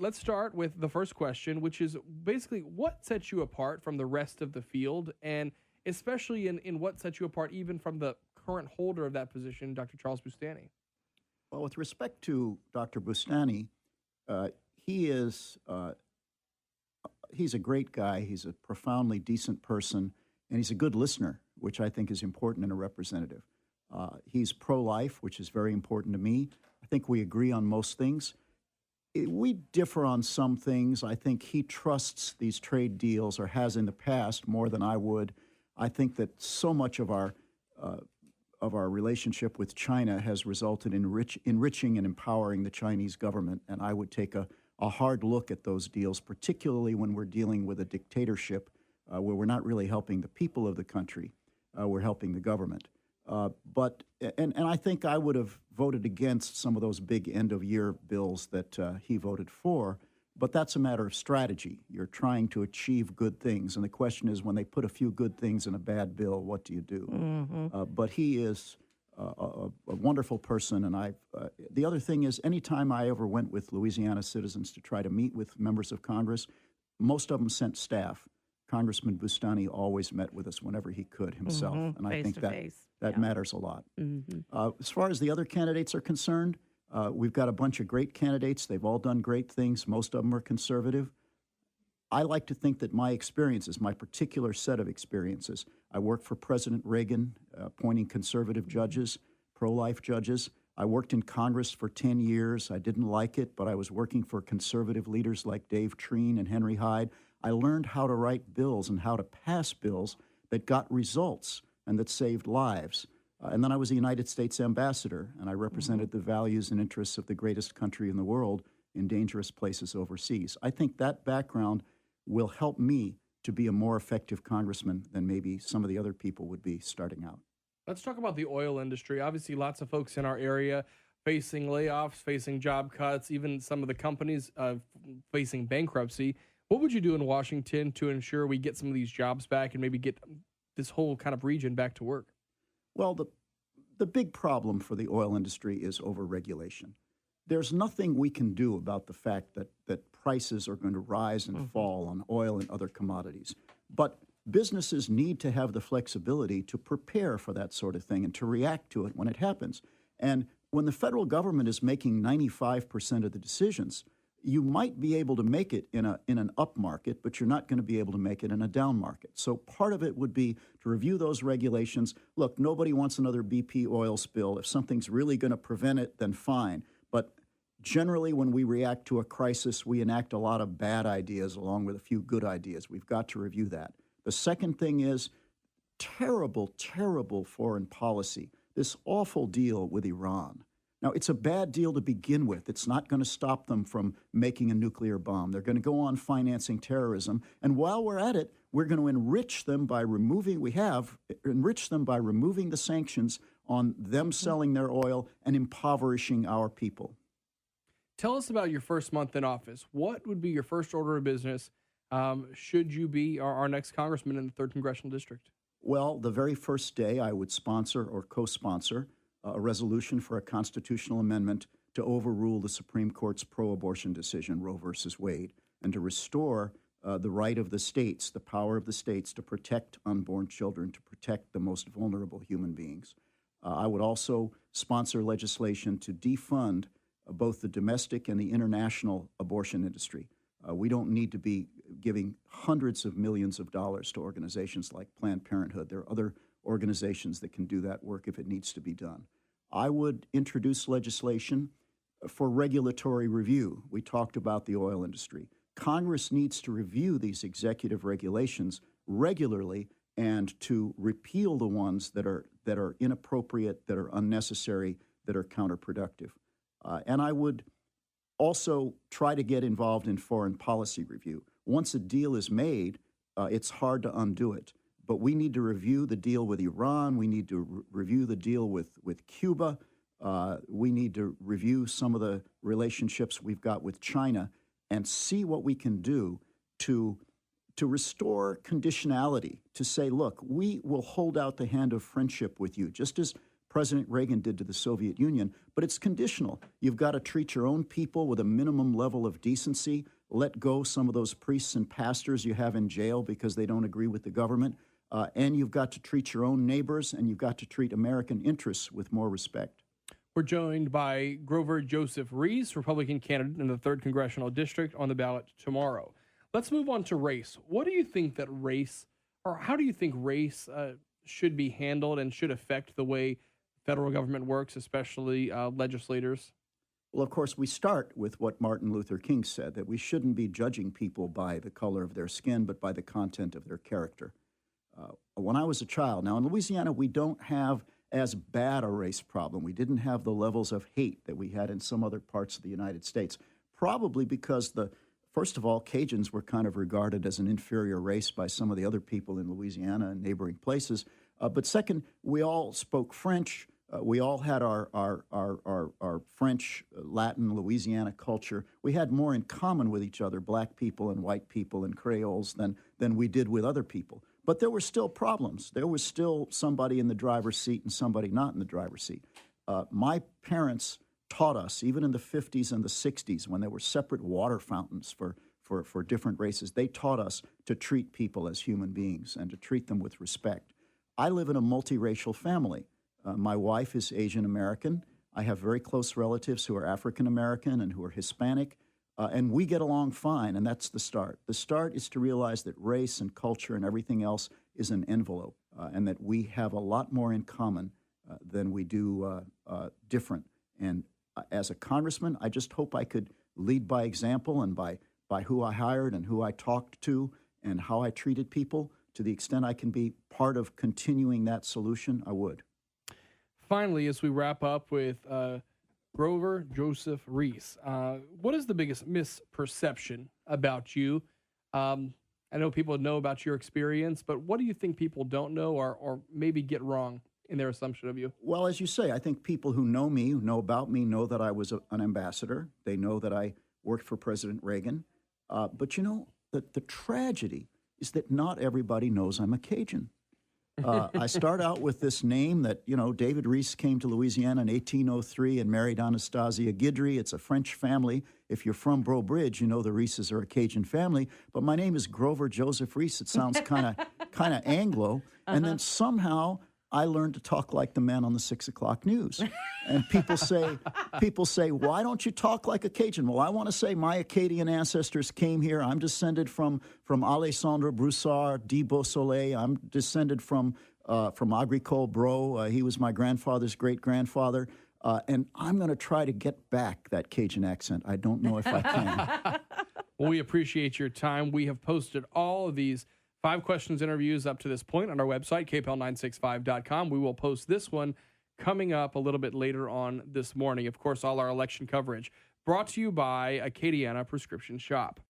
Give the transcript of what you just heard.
let's start with the first question, which is basically what sets you apart from the rest of the field, and especially in what sets you apart even from the current holder of that position, Dr. Charles Bustani? Well, with respect to Dr. Bustani, he is he's a great guy. He's a profoundly decent person, and he's a good listener, which I think is important in a representative. He's pro-life, which is very important to me. I think we agree on most things. We differ on some things. I think he trusts these trade deals, or has in the past, more than I would. I think that so much of our relationship with China has resulted in enriching and empowering the Chinese government, and I would take a hard look at those deals, particularly when we're dealing with a dictatorship where we're not really helping the people of the country, we're helping the government. But I think I would have voted against some of those big end-of-year bills that he voted for, but that's a matter of strategy. You're trying to achieve good things, and the question is, when they put a few good things in a bad bill, what do you do? Mm-hmm. But he is a wonderful person, and the other thing is, anytime I ever went with Louisiana citizens to try to meet with members of Congress, most of them sent staff. Congressman Bustani always met with us whenever he could himself, and I think that matters a lot. Mm-hmm. As far as the other candidates are concerned, we've got a bunch of great candidates. They've all done great things. Most of them are conservative. I like to think that my experiences, my particular set of experiences, I worked for President Reagan, appointing conservative judges, pro-life judges. I worked in Congress for 10 years. I didn't like it, but I was working for conservative leaders like Dave Treen and Henry Hyde. I learned how to write bills and how to pass bills that got results and that saved lives. And then I was a United States ambassador, and I represented the values and interests of the greatest country in the world in dangerous places overseas. I think that background will help me to be a more effective congressman than maybe some of the other people would be starting out. Let's talk about the oil industry. Obviously, lots of folks in our area facing layoffs, facing job cuts, even some of the companies facing bankruptcy. What would you do in Washington to ensure we get some of these jobs back and maybe get this whole kind of region back to work? Well, the big problem for the oil industry is overregulation. There's nothing we can do about the fact that prices are going to rise and fall on oil and other commodities. But businesses need to have the flexibility to prepare for that sort of thing and to react to it when it happens. And when the federal government is making 95% of the decisions, you might be able to make it in an up market, but you're not going to be able to make it in a down market. So part of it would be to review those regulations. Look, nobody wants another BP oil spill. If something's really going to prevent it, then fine. But generally, when we react to a crisis, we enact a lot of bad ideas along with a few good ideas. We've got to review that. The second thing is terrible, terrible foreign policy. This awful deal with Iran. Now, it's a bad deal to begin with. It's not going to stop them from making a nuclear bomb. They're going to go on financing terrorism. And while we're at it, we're going to enrich them by removing the sanctions on them selling their oil and impoverishing our people. Tell us about your first month in office. What would be your first order of business should you be our next congressman in the 3rd Congressional District? Well, the very first day I would sponsor or co-sponsor a resolution for a constitutional amendment to overrule the Supreme Court's pro-abortion decision, Roe versus Wade, and to restore the right of the states, the power of the states to protect unborn children, to protect the most vulnerable human beings. I would also sponsor legislation to defund both the domestic and the international abortion industry. We don't need to be giving hundreds of millions of dollars to organizations like Planned Parenthood. There are other organizations that can do that work if it needs to be done. I would introduce legislation for regulatory review. We talked about the oil industry. Congress needs to review these executive regulations regularly and to repeal the ones that are inappropriate, that are unnecessary, that are counterproductive. And I would also try to get involved in foreign policy review. Once a deal is made, it's hard to undo it. But we need to review the deal with Iran. We need to review the deal with Cuba. We need to review some of the relationships we've got with China and see what we can do to restore conditionality, to say, look, we will hold out the hand of friendship with you, just as President Reagan did to the Soviet Union, but it's conditional. You've got to treat your own people with a minimum level of decency, let go some of those priests and pastors you have in jail because they don't agree with the government, and you've got to treat your own neighbors, and you've got to treat American interests with more respect. We're joined by Grover Joseph Rees, Republican candidate in the 3rd Congressional District, on the ballot tomorrow. Let's move on to race. What do you think that race, or how do you think race should be handled and should affect the way federal government works, especially legislators? Well, of course, we start with what Martin Luther King said, that we shouldn't be judging people by the color of their skin, but by the content of their character. When I was a child, now in Louisiana, we don't have as bad a race problem. We didn't have the levels of hate that we had in some other parts of the United States, probably because first of all, Cajuns were kind of regarded as an inferior race by some of the other people in Louisiana and neighboring places. But second, we all spoke French. We all had our French, Latin, Louisiana culture. We had more in common with each other, black people and white people and Creoles, than we did with other people. But there were still problems. There was still somebody in the driver's seat and somebody not in the driver's seat. My parents taught us, even in the 50s and the 60s, when there were separate water fountains for different races, they taught us to treat people as human beings and to treat them with respect. I live in a multiracial family. My wife is Asian American. I have very close relatives who are African American and who are Hispanic. And we get along fine, and that's the start. The start is to realize that race and culture and everything else is an envelope, and that we have a lot more in common than we do different. And as a congressman, I just hope I could lead by example and by who I hired and who I talked to and how I treated people. To the extent I can be part of continuing that solution, I would. Finally, as we wrap up with Grover Joseph Rees, what is the biggest misperception about you? I know people know about your experience, but what do you think people don't know or maybe get wrong in their assumption of you? Well, as you say, I think people who know me, who know about me, know that I was an ambassador. They know that I worked for President Reagan. But you know, the tragedy is that not everybody knows I'm a Cajun. I start out with this name that, you know, David Rees came to Louisiana in 1803 and married Anastasia Guidry. It's a French family. If you're from Breaux Bridge, you know the Reeses are a Cajun family. But my name is Grover Joseph Rees. It sounds kind of Anglo. And then somehow I learned to talk like the man on the 6 o'clock news. And people say, why don't you talk like a Cajun? Well, I want to say my Acadian ancestors came here. I'm descended from Alessandro Broussard, de Beausoleil. I'm descended from Agricole Bro. He was my grandfather's great-grandfather. And I'm going to try to get back that Cajun accent. I don't know if I can. Well, we appreciate your time. We have posted all of these 5 questions interviews up to this point on our website, kpel965.com. We will post this one coming up a little bit later on this morning. Of course, all our election coverage brought to you by Acadiana Prescription Shop.